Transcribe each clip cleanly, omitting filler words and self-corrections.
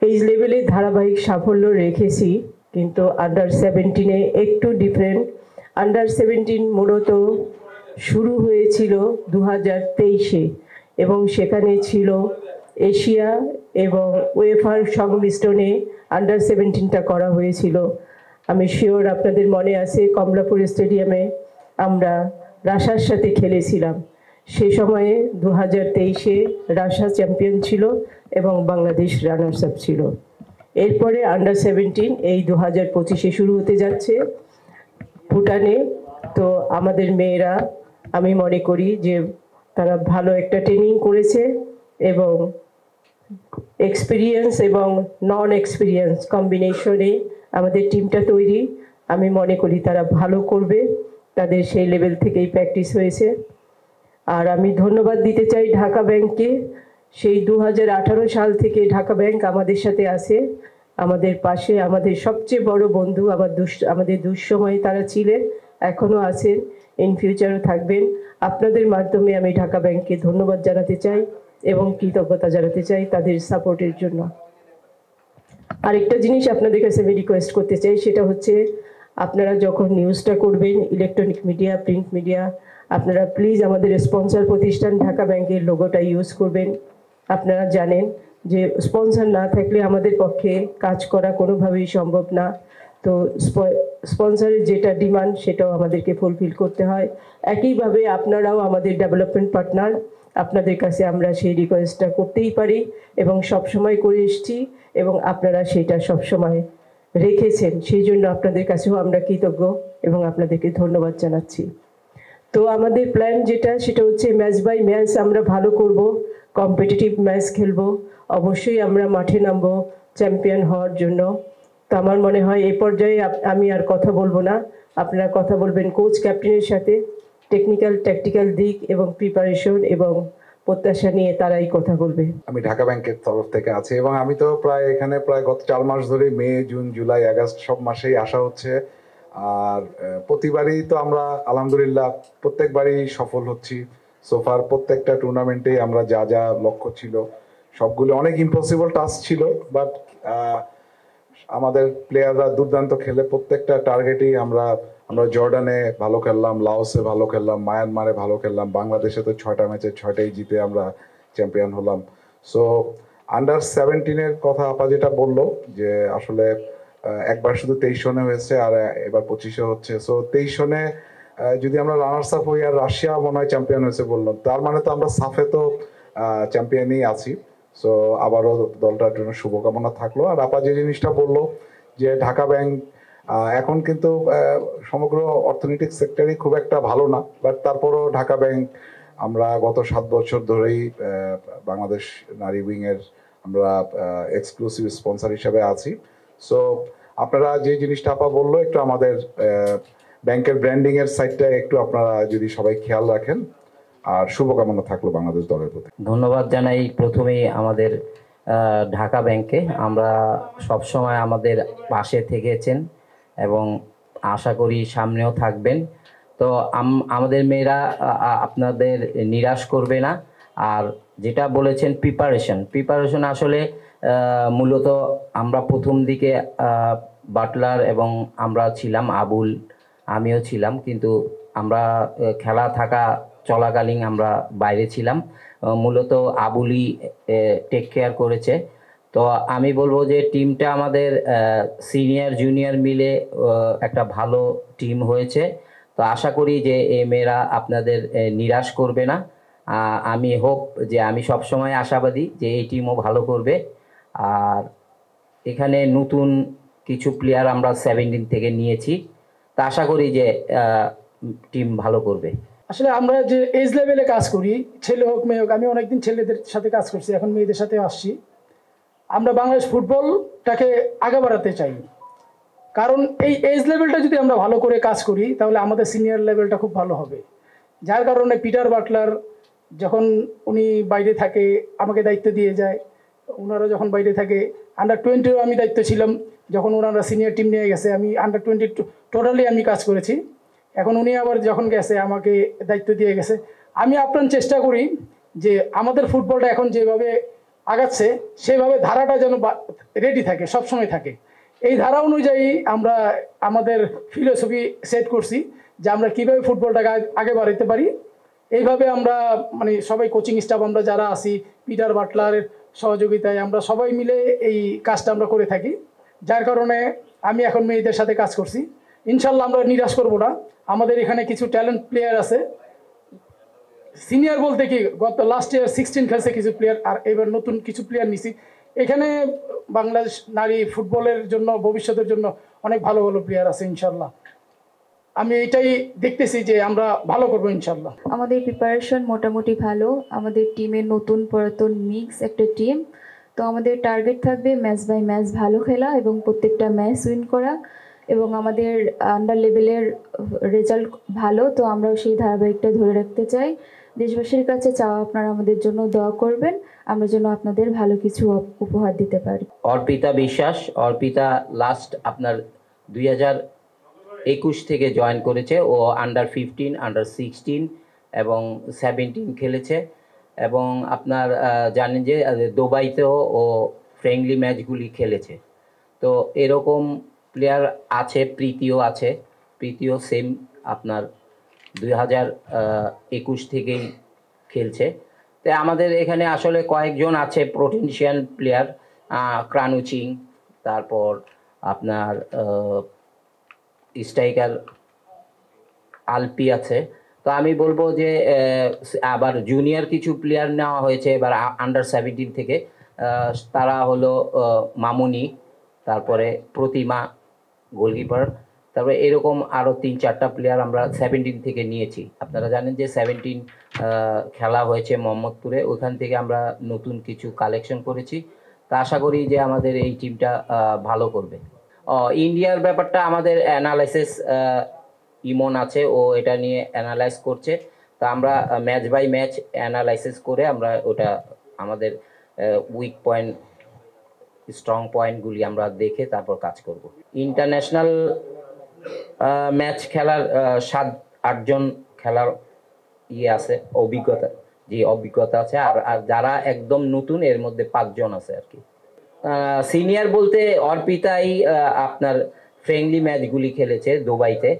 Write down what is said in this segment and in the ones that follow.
এই লেভেলে ধারাবাহিক সাফল্য রেখেছি, কিন্তু আন্ডার 17-এ একটু ডিফারেন্ট। আন্ডার 17 মূলত শুরু হয়েছিল 2023-এ এবং সেখানে ছিল এশিয়া এবং উয়েফার সংমিশ্রণে আন্ডার 17টা করা হয়েছিল। আমি শিওর আপনাদের মনে আছে কমলাপুর স্টেডিয়ামে আমরা রাশার সাথে খেলেছিলাম। সে সময়ে 2023-এ রাশা চ্যাম্পিয়ন ছিল এবং বাংলাদেশ রানার্স আপ ছিল। এরপরে আন্ডার 17 এই 2025-এ শুরু হতে যাচ্ছে ভুটানে। তো আমাদের মেয়েরা, আমি মনে করি যে তারা ভালো একটা ট্রেনিং করেছে এবং এক্সপিরিয়েন্স এবং নন এক্সপিরিয়েন্স কম্বিনেশনে আমাদের টিমটা তৈরি। আমি মনে করি তারা ভালো করবে, তাদের সেই লেভেল থেকেই প্র্যাকটিস হয়েছে। আর আমি ধন্যবাদ দিতে চাই ঢাকা ব্যাংককে। সেই 2018 সাল থেকে ঢাকা ব্যাংক আমাদের সাথে আছে, আমাদের পাশে, আমাদের সবচেয়ে বড় বন্ধু। আমাদের দুঃসময়ে তারা ছিলেন, এখনও আছেন, ইন ফিউচারও থাকবেন। আপনাদের মাধ্যমে আমি ঢাকা ব্যাংককে ধন্যবাদ জানাতে চাই এবং কৃতজ্ঞতা জানাতে চাই তাদের সাপোর্টের জন্য। আরেকটা জিনিস আপনাদের কাছে আমি রিকোয়েস্ট করতে চাই, সেটা হচ্ছে আপনারা যখন নিউজটা করবেন, ইলেকট্রনিক মিডিয়া, প্রিন্ট মিডিয়া, আপনারা প্লিজ আমাদের স্পন্সর প্রতিষ্ঠান ঢাকা ব্যাংকের লোগোটা ইউজ করবেন। আপনারা জানেন যে স্পন্সর না থাকলে আমাদের পক্ষে কাজ করা কোনোভাবেই সম্ভব না। তো স্পন্সরের যেটা ডিমান্ড সেটাও আমাদেরকে ফুলফিল করতে হয়। একইভাবে আপনারাও আমাদের ডেভেলপমেন্ট পার্টনার, আপনাদের কাছে আমরা সেই রিকোয়েস্টটা করতেই পারি এবং সবসময় করে এসেছি এবং আপনারা সেটা সবসময় রেখেছেন। সেই জন্য আপনাদের কাছেও আমরা কৃতজ্ঞ এবং আপনাদেরকে ধন্যবাদ জানাচ্ছি। তো আমাদের প্ল্যান যেটা, সেটা হচ্ছে ম্যাচ বাই ম্যাচ আমরা ভালো করব, কম্পিটিটিভ ম্যাচ খেলবো, অবশ্যই আমরা মাঠে নামবো চ্যাম্পিয়ন হওয়ার জন্য। তো আমার মনে হয় এই পর্যায়ে আমি আর কথা বলবো না, আপনারা কথা বলবেন কোচ ক্যাপ্টেনের সাথে। টেকনিক্যাল ট্যাকটিক্যাল দিক এবং প্রিপারেশন এবং প্রত্যাশা নিয়ে তারাই কথা বলবে। আমি ঢাকা ব্যাংকের তরফ থেকে আছি এবং আমি তো এখানে প্রায় গত 4 মাস ধরে, মে, জুন, জুলাই, আগস্ট সব মাসেই আসা হচ্ছে। আর প্রতিবারই তো আমরা আলহামদুলিল্লাহ প্রত্যেকবারই সফল হচ্ছি। সোফার প্রত্যেকটা টুর্নামেন্টেই আমরা যা যা লক্ষ্য ছিল সবগুলো, অনেক ইম্পসিবল টাস্ক ছিল, বাট আমাদের প্লেয়াররা দুর্দান্ত খেলে প্রত্যেকটা টার্গেটেই আমরা জর্ডানে ভালো খেললাম, লাওসে ভালো খেললাম, মায়ানমারে ভালো খেললাম, বাংলাদেশে তো 6টা ম্যাচে 6টাই জিতে আমরা চ্যাম্পিয়ন হলাম। সো আন্ডার 17-এর কথা আপা যেটা বললো যে আসলে একবার শুধু 23 সনে হয়েছে আর এবার 25-এ হচ্ছে। সো 23 সনে যদি আমরা রানার্স আপ হই আর রাশিয়া মনে হয় চ্যাম্পিয়ন হয়েছে বললো, তার মানে তো আমরা সাফে তো চ্যাম্পিয়নই আছি। সো আবারও দলটার জন্য শুভকামনা থাকলো। আর আপা যে জিনিসটা বললো যে ঢাকা ব্যাংক এখন কিন্তু সমগ্র অর্থনৈতিক সেক্টরই খুব একটা ভালো না, বাট তারপরও ঢাকা ব্যাংক আমরা গত 7 বছর ধরেই বাংলাদেশ নারী উইংয়ের আমরা এক্সক্লুসিভ স্পন্সর হিসেবে আছি। সো আপনারা যে জিনিসটা আপা বললো, একটু আমাদের ব্যাংকের ব্র্যান্ডিং এর সাইডটা একটু আপনারা যদি সবাই খেয়াল রাখেন, আর শুভকামনা থাকলো বাংলাদেশ দলের প্রতি। ধন্যবাদ জানাই প্রথমেই আমাদের ঢাকা ব্যাংকে। আমরা সবসময় আমাদের পাশে থেকেছেন এবং আশা করি সামনেও থাকবেন। তো আমাদের মেয়েরা আপনাদের নিরাশ করবে না। আর যেটা বলেছেন প্রিপারেশন আসলে মূলত আমরা প্রথম দিকে বাটলার এবং আমরা ছিলাম, আবুল, আমিও ছিলাম, কিন্তু আমরা খেলা থাকা চলাকালীন আমরা বাইরে ছিলাম। মূলত আবুলই টেক কেয়ার করেছে। তো আমি বলবো যে টিমটা আমাদের সিনিয়র জুনিয়র মিলে একটা ভালো টিম হয়েছে। তো আশা করি যে এই মেয়েরা আপনাদের নিরাশ করবে না। আমি আমি সবসময় আশাবাদী যে এই টিমও ভালো করবে। আর এখানে নতুন কিছু প্লেয়ার আমরা 17 থেকে নিয়েছি, তা আশা করি যে টিম ভালো করবে। আসলে আমরা যে এজ লেভেলে কাজ করি, ছেলে হোক মেয়ে হোক, আমি অনেকদিন ছেলেদের সাথে কাজ করছি, এখন মেয়েদের সাথে আসছি। আমরা বাংলাদেশ ফুটবলটাকে আগে বাড়াতে চাই, কারণ এই এজ লেভেলটা যদি আমরা ভালো করে কাজ করি তাহলে আমাদের সিনিয়র লেভেলটা খুব ভালো হবে। যার কারণে পিটার বাটলার যখন উনি বাইরে থাকে আমাকে দায়িত্ব দিয়ে যায়, ওনারা যখন বাইরে থাকে, আন্ডার 20-ও আমি দায়িত্ব ছিলাম, যখন ওনারা সিনিয়র টিম নিয়ে গেছে আমি আন্ডার 20 টোটালি আমি কাজ করেছি। এখন উনি আবার যখন গেছে আমাকে দায়িত্ব দিয়ে গেছে। আমি আপ্রাণ চেষ্টা করি যে আমাদের ফুটবলটা এখন যেভাবে আগাচ্ছে সেভাবে ধারাটা যেন রেডি থাকে, সবসময় থাকে। এই ধারা অনুযায়ী আমরা আমাদের ফিলোসফি সেট করছি যে আমরা কীভাবে ফুটবলটাকে আগে বাড়াইতে পারি। এইভাবে আমরা মানে সবাই কোচিং স্টাফ আমরা যারা আছি পিটার বাটলারের সহযোগিতায় আমরা সবাই মিলে এই কাজটা আমরা করে থাকি, যার কারণে আমি এখন মেয়েদের সাথে কাজ করছি। ইনশাল্লাহ আমরা নিরাশ করবো না। আমাদের এখানে কিছু ট্যালেন্ট প্লেয়ার আছে, সিনিয়র বলতে কি গত লাস্ট ইয়ার 16 খেলছে কিছু প্লেয়ার, আর এবার নতুন কিছু প্লেয়ার নিছি। এখানে বাংলাদেশ নারী ফুটবলের জন্য ভবিষ্যতের জন্য অনেক ভালো ভালো প্লেয়ার আছে ইনশাল্লাহ। আমি এটাই দেখতেছি যে আমরা ভালো করবো ইনশাল্লাহ। আমাদের প্রিপারেশন মোটামুটি ভালো। আমাদের টিমের নতুন পুরাতন মিক্স একটা টিম। তো আমাদের টার্গেট থাকবে ম্যাচ বাই ম্যাচ ভালো খেলা এবং প্রত্যেকটা ম্যাচ উইন করা, এবং আমাদের আন্ডার লেভেলের রেজাল্ট ভালো, তো আমরাও সেই ধারাবাহিকটা ধরে রাখতে চাই। দেশবাসীর কাছে চাওয়া আপনারা আমাদের জন্য দোয়া করবেন, আমরা যেন আপনাদের ভালো কিছু উপহার দিতে পারি। অর্পিতা বিশ্বাস, অর্পিতা লাস্ট আপনার 2021 থেকে জয়েন করেছে। ও আন্ডার 15, আন্ডার 16 এবং 17 খেলেছে, এবং আপনার জানেন যে দুবাইতেও ও ফ্রেন্ডলি ম্যাচগুলি খেলেছে। তো এরকম প্লেয়ার আছে, প্রীতিও আছে। প্রীতিও সেম আপনার 2021 থেকেই খেলছে। তো আমাদের এখানে আসলে কয়েকজন আছে পটেনশিয়াল প্লেয়ার, ক্রানুচিং, তারপর আপনার স্ট্রাইকার আলপি আছে। তো আমি বলবো যে আবার জুনিয়র কিছু প্লেয়ার নেওয়া হয়েছে এবার আন্ডার 17 থেকে। তারা হলো মামুনি, তারপরে প্রতিমা গোলকিপার, তারপরে এরকম আরও 3-4টা প্লেয়ার আমরা 17 থেকে নিয়েছি। আপনারা জানেন যে 17 খেলা হয়েছে মোহাম্মদপুরে, ওইখান থেকে আমরা নতুন কিছু কালেকশন করেছি। তা আশা করি যে আমাদের এই টিমটা ভালো করবে। ইন্ডিয়ার ব্যাপারটা আমাদের অ্যানালাইসিস ইমন আছে, ও এটা নিয়ে অ্যানালাইজ করছে। তা আমরা ম্যাচ বাই ম্যাচ অ্যানালাইসিস করে আমরা ওটা আমাদের উইক পয়েন্ট স্ট্রং পয়েন্টগুলি আমরা দেখে তারপর কাজ করব। ইন্টারন্যাশনাল ম্যাচ খেলার 7-8 জন খেলার আছে, অভিজ্ঞতা আছে। আর যারা একদম নতুন এর মধ্যে 5 জন আছে আর কি। সিনিয়র বলতে অর্পিতাই আপনার ফ্রেন্ডলি ম্যাচগুলি খেলেছে দুবাইতে,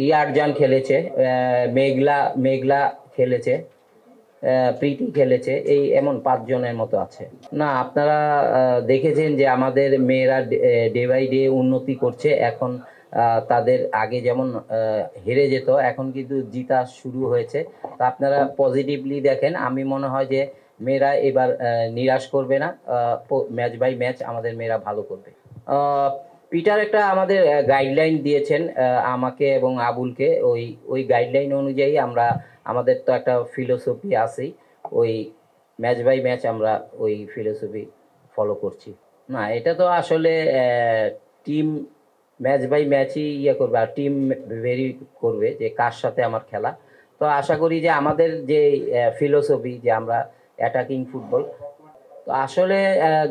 ইয়ারজান খেলেছে, মেঘলা খেলেছে, প্রীতি খেলেছে, এই এমন 5 জনের মতো আছে। না, আপনারা দেখেছেন যে আমাদের মেয়েরা ডে বাই ডে উন্নতি করছে। এখন তাদের আগে যেমন হেরে যেত, এখন কিন্তু জিতা শুরু হয়েছে। তা আপনারা পজিটিভলি দেখেন। আমি মনে হয় যে মেয়েরা এবার নিরাশ করবে না, ম্যাচ বাই ম্যাচ আমাদের মেয়েরা ভালো করবে। পিটার একটা আমাদের গাইডলাইন দিয়েছেন আমাকে এবং আবুলকে। ওই গাইডলাইন অনুযায়ী আমরা, আমাদের তো একটা ফিলোসফি আছেই, ওই ম্যাচ বাই ম্যাচ আমরা ওই ফিলোসফি ফলো করছি। না, এটা তো আসলে টিম ম্যাচ বাই ম্যাচই করবে, আর টিম ভেরি করবে যে কার সাথে আমার খেলা। তো আশা করি যে আমাদের যে ফিলোসফি যে আমরা অ্যাটাকিং ফুটবল, তো আসলে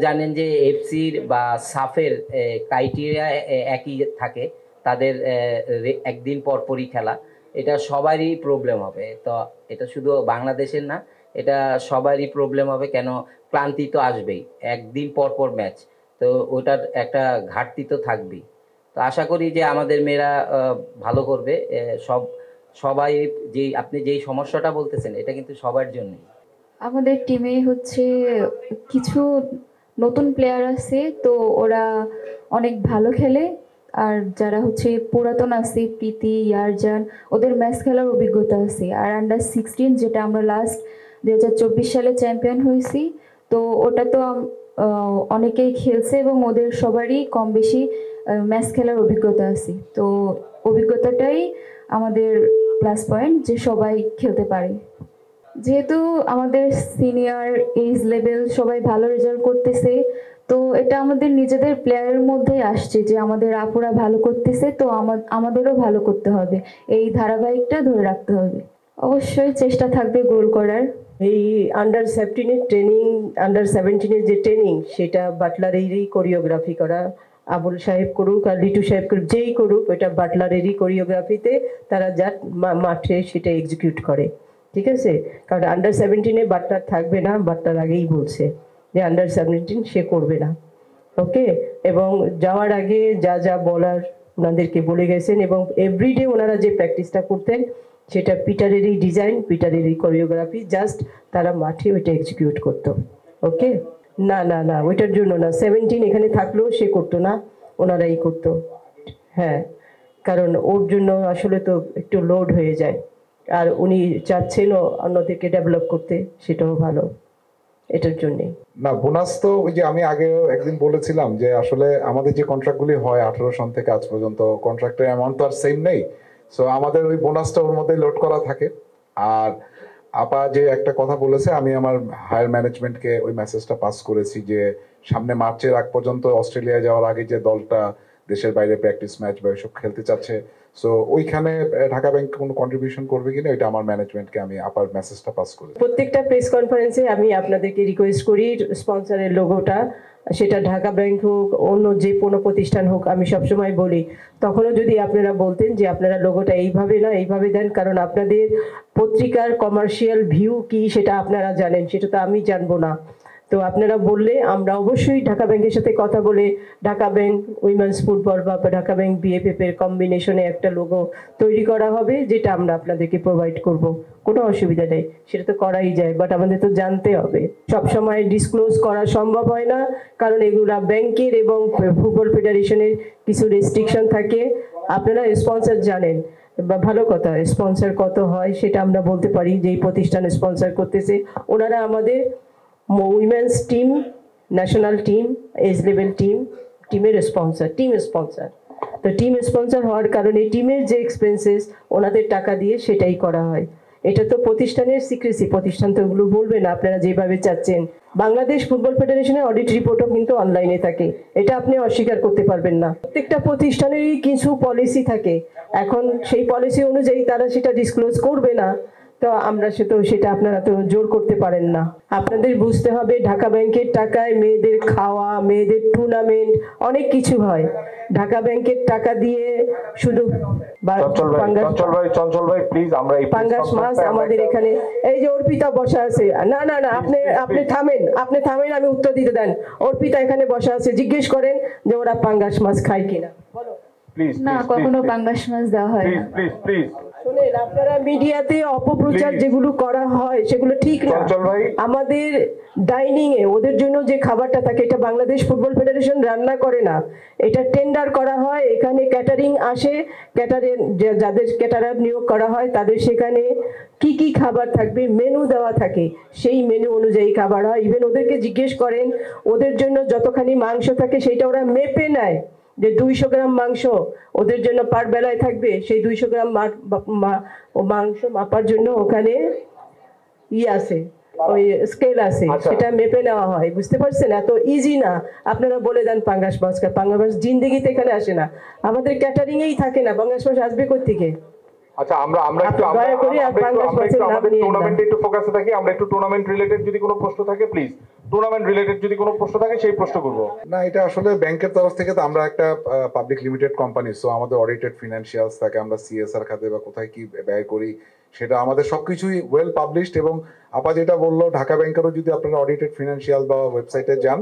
জানেন যে এফসির বা সাফের ক্রাইটেরিয়া একই থাকে, তাদের একদিন পরপরই খেলা। এটা সবারই প্রবলেম হবে। তো এটা শুধু বাংলাদেশের না, এটা সবারই প্রবলেম হবে। কেন, ক্লান্তি তো আসবেই, একদিন পরপর ম্যাচ, তো ওটার একটা ঘাটতি তো থাকবেই। তো আশা করি যে আমাদের মেয়েরা ভালো করবে। সবাই আপনি যেই সমস্যাটা বলতেছেন এটা কিন্তু সবার জন্যই। আমাদের টিমে হচ্ছে কিছু নতুন প্লেয়ার আছে, তো ওরা অনেক ভালো খেলে। আর যারা হচ্ছে পুরাতন আছে, প্রীতি, ইয়ারজান, ওদের ম্যাচ খেলার অভিজ্ঞতা আছে। আর আন্ডার 16 যেটা আমরা লাস্ট 2024 সালে চ্যাম্পিয়ন হয়েছি, তো ওটা তো অনেকেই খেলছে এবং ওদের সবারই কম বেশি ম্যাচ খেলার অভিজ্ঞতা আছে। তো অভিজ্ঞতাটাই আমাদের প্লাস পয়েন্ট, যে সবাই খেলতে পারে। যেহেতু আমাদের সিনিয়র এজ লেভেল সবাই ভালো রেজাল্ট করতেছে, তো এটা আমাদের নিজেদের প্লেয়ারের মধ্যেই আসছে যে আমাদের আপুরা ভালো করতেছে, তো আমাদেরও ভালো করতে হবে, এই ধারাবাহিকটা ধরে রাখতে হবে। অবশ্যই চেষ্টা থাকবে গোল করার। এই আন্ডার 17-এর ট্রেনিং, আন্ডার 17-এর যে ট্রেনিং, সেটা বাটলারেরই কোরিওগ্রাফি করা। আবুল সাহেব করুক আর লিটু সাহেব করুক, যেই করুক, ওটা বাটলারেরই কোরিওগ্রাফিতে তারা যা মাঠে সেটা এক্সিকিউট করে। ঠিক আছে, কারণ আন্ডার-17 বাট্টার থাকবে না, বাট্টার আগেই বলছে যে আন্ডার-17 সে করবে না। ওকে, এবং যাওয়ার আগে যা যা বলার ওনাদেরকে বলে গেছেন, এবং এভরিডে ওনারা যে প্র্যাকটিসটা করতেন সেটা পিটারেরই ডিজাইন, পিটারেরই কোরিওগ্রাফি, জাস্ট তারা মাঠে ওইটা এক্সিকিউট করতো। ওকে, না না না, ওইটার জন্য না, 17 এখানে থাকলেও সে করতো না, ওনারাই করতো। হ্যাঁ, কারণ ওর জন্য আসলে তো একটু লোড হয়ে যায়, আর উনি চাচ্ছেনও অন্যদেরকে ডেভেলপ করতে, সেটাও ভালো, এটার জন্যেই। না, বোনাস তো ওই যে আমি আগেও একদিন বলেছিলাম যে আসলে আমাদের যে কন্ট্রাক্টগুলি হয় 18 সন থেকে আজ পর্যন্ত, কন্ট্রাক্টের অ্যামাউন্ট তো আর সেম নেই। সো আমাদের ওই বোনাসটা ওর মধ্যে লোড করা থাকে। আর আপা যে একটা কথা বলেছে, আমি আমার হায়ার ম্যানেজমেন্টকে ওই মেসেজটা পাস করেছি যে সামনে মার্চের আগ পর্যন্ত অস্ট্রেলিয়া যাওয়ার আগে যে দলটা দেশের বাইরে প্র্যাকটিস ম্যাচ বা এসব খেলতে চাচ্ছে, সো ওইখানে ঢাকা ব্যাংক কোনো কন্ট্রিবিউশন করবে কিনা, এটা আমার ম্যানেজমেন্টকে আমি আপার মেসেজটা পাস করেছি। প্রত্যেকটা প্রেস কনফারেন্সে আমি আপনাদেরকে রিকোয়েস্ট করি স্পন্সরের লোগোটা, সেটা ঢাকা ব্যাংক হোক, অন্য যে কোনো প্রতিষ্ঠান হোক, আমি সবসময় বলি, তখনও যদি আপনারা বলতেন যে আপনারা লোগোটা এইভাবে না এইভাবে দেন, কারণ আপনাদের পত্রিকার কমার্শিয়াল ভিউ কি সেটা আপনারা জানেন, সেটা তো আমি জানবো না। তো আপনারা বললে আমরা অবশ্যই ঢাকা ব্যাংকের সাথে কথা বলে ঢাকা ব্যাংক উইমেন্স ফুটবল বা ঢাকা ব্যাংক বিএফএফ এর কম্বিনেশনে একটা লোগো তৈরি করা হবে, যেটা আমরা আপনাদেরকে প্রোভাইড করব, কোনো অসুবিধা নেই, সেটা তো করাই যায়, বাট আমাদের তো জানতে হবে। সবসময় ডিসক্লোজ করা সম্ভব হয় না, কারণ এগুলা ব্যাংকের এবং ফুটবল ফেডারেশনের কিছু রেস্ট্রিকশন থাকে। আপনারা স্পন্সর জানেন, বা ভালো কথা, স্পন্সর কত হয় সেটা আমরা বলতে পারি, যেই প্রতিষ্ঠান স্পন্সর করতেছে ওনারা আমাদের women's team, national team, age level টিমের স্পন্সর, টিম স্পন্সর। তো টিম স্পন্সর হওয়ার কারণে টিমের যে এক্সপেন্সেস ওনাদের টাকা দিয়ে সেটাই করা হয়। এটা তো প্রতিষ্ঠানের সিক্রেসি, প্রতিষ্ঠান তো ওগুলো বলবে না আপনারা যেভাবে চাচ্ছেন। বাংলাদেশ ফুটবল ফেডারেশনের অডিট রিপোর্টও কিন্তু অনলাইনে থাকে, এটা আপনি অস্বীকার করতে পারবেন না। প্রত্যেকটা প্রতিষ্ঠানেরই কিছু পলিসি থাকে, এখন সেই পলিসি অনুযায়ী তারা সেটা ডিসক্লোজ করবে না, তো আমরা সেটা আপনারা তো জোর করতে পারেন না। আপনাদের বুঝতে হবে ঢাকা ব্যাংকের টাকায় মেয়েদের খাওয়া, মেয়েদের টুর্নামেন্ট, অনেক কিছু হয়। ঢাকা ব্যাংকের টাকা দিয়ে শুধু চঞ্চল ভাই প্লিজ, আমরা এই পাঙ্গাস মাছ আমাদের এখানে, এই যে অর্পিতা বসা আছে, না না না, আপনি থামেন, আমি উত্তর দিতে দেন। অর্পিতা এখানে বসা আছে, জিজ্ঞেস করেন যে ওরা পাঙ্গাস মাছ খায় কিনা, বলো। প্লিজ না, কখনো পাঙ্গাস মাছ দেওয়া হয় না। প্লিজ প্লিজ শুনেন, আপনারা মিডিয়াতে অপপ্রচার যেগুলো করা হয় সেগুলো ঠিক না। আমাদের ডাইনিং এ ওদের জন্য যে খাবারটা থাকে, এটা বাংলাদেশ ফুটবল ফেডারেশন রান্না করে না, এটা টেন্ডার করা হয়। এখানে ক্যাটারিং আসে, যাদের ক্যাটারার নিয়োগ করা হয় তাদের সেখানে কি কি খাবার থাকবে মেনু দেওয়া থাকে, সেই মেনু অনুযায়ী খাবার হয়। ইভেন ওদেরকে জিজ্ঞেস করেন, ওদের জন্য যতখানি মাংস থাকে সেটা ওরা মেপে নেয়, যে 200 গ্রাম মাংস ওদের জন্য পার বেলায় থাকবে, সেই 200 গ্রাম মাংস মাপার জন্য ওখানে আছে, ওই স্কেল আছে, সেটা মেপে নেওয়া হয়। বুঝতে পারছেন? এত ইজি না। আপনারা বলে দেন পাঙ্গাস মাছ, পাঙ্গাস মাছ জিন্দেগিতে এখানে আসে না, আমাদের ক্যাটারিং এই থাকে না, পাঙ্গাস মাছ আসবে কোত্থেকে? আচ্ছা, আমরা একটু টুর্নামেন্টে একটু ফোকাসে থাকি। আমরা একটু টুর্নামেন্ট রিলেটেড যদি কোনো প্রশ্ন থাকে, প্লিজ টুর্নামেন্ট রিলেটেড যদি কোনো প্রশ্ন থাকে সেই প্রশ্ন করব। না, এটা আসলে ব্যাংকের তরফ থেকে তো আমরা একটা পাবলিক লিমিটেড কোম্পানি, সো আমাদের অডিটেড ফিনান্সিয়ালস থাকে, আমরা সিএসআর খাতে বা কোথায় কি ব্যয় করি সেটা আমাদের সবকিছুই ওয়েল পাবলিশড। এবং আপা যেটা বললো, ঢাকা ব্যাংকেরও যদি আপনারা অডিটেড ফিনান্সিয়াল বা ওয়েবসাইটে যান,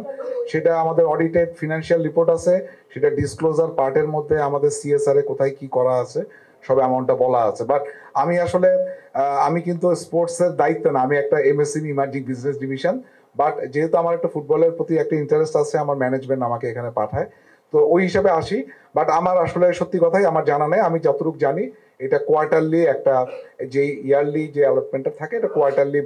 সেটা আমাদের অডিটেড ফিনান্সিয়াল রিপোর্ট আছে, সেটা ডিসক্লোজার পার্টের মধ্যে আমাদের সিএসআর এ কোথায় কি করা আছে সব অ্যামাউন্টটা বলা আছে। বাট আমি আসলে আমি কিন্তু স্পোর্টসের দায়িত্ব না, আমি একটা MSME emerging business division. But যেহেতু আমার একটা ফুটবলের প্রতি একটা ইন্টারেস্ট আছে, আমার ম্যানেজমেন্ট আমাকে এখানে পাঠায়, তো ওই হিসাবে আসি। বাট আমার আসলে সত্যি কথাই আমার জানা নেই। আমি যতটুকু জানি এটা কোয়ার্টারলি একটা, যে ইয়ারলি যে অ্যালটমেন্টটা থাকে এটা কোয়ার্টারলি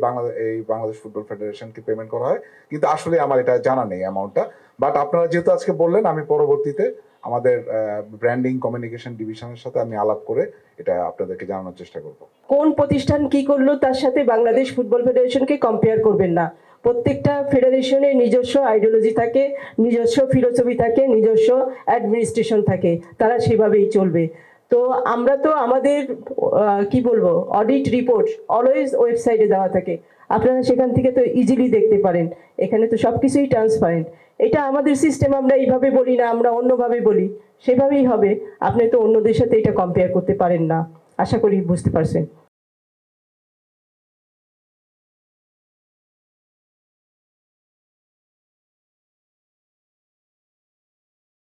বাংলাদেশ ফুটবল ফেডারেশনকে পেমেন্ট করা হয়, কিন্তু আসলে আমার এটা জানা নেই অ্যামাউন্টটা। বাট আপনারা যেহেতু আজকে বললেন, আমি পরবর্তীতে আমাদের ব্র্যান্ডিং কমিউনিকেশন ডিভিশনের সাথে আমি আলাপ করে এটা আপনাদেরকে জানানোর চেষ্টা করব। কোন প্রতিষ্ঠান কি করলো তার সাথে বাংলাদেশ ফুটবল ফেডারেশনকে কম্পেয়ার করবেন না। প্রত্যেকটা ফেডারেশনের নিজস্ব আইডিওলজি থাকে, নিজস্ব ফিলোসফি থাকে, নিজস্ব অ্যাডমিনিস্ট্রেশন থাকে, তারা সেভাবেই চলবে। তো আমরা তো আমাদের কি বলবো, অডিট রিপোর্ট অলওয়েজ ওয়েবসাইটে দেওয়া থাকে, আপনারা সেখান থেকে তো ইজিলি দেখতে পারেন। এখানে তো সবকিছুই ট্রান্সপারেন্ট। এটা আমাদের সিস্টেম, আমরা এইভাবে বলি না, আমরা অন্যভাবে বলি, সেভাবেই হবে। আপনি তো অন্যদের সাথে এটা কম্পেয়ার করতে পারেন না, আশা করি বুঝতে পারছেন।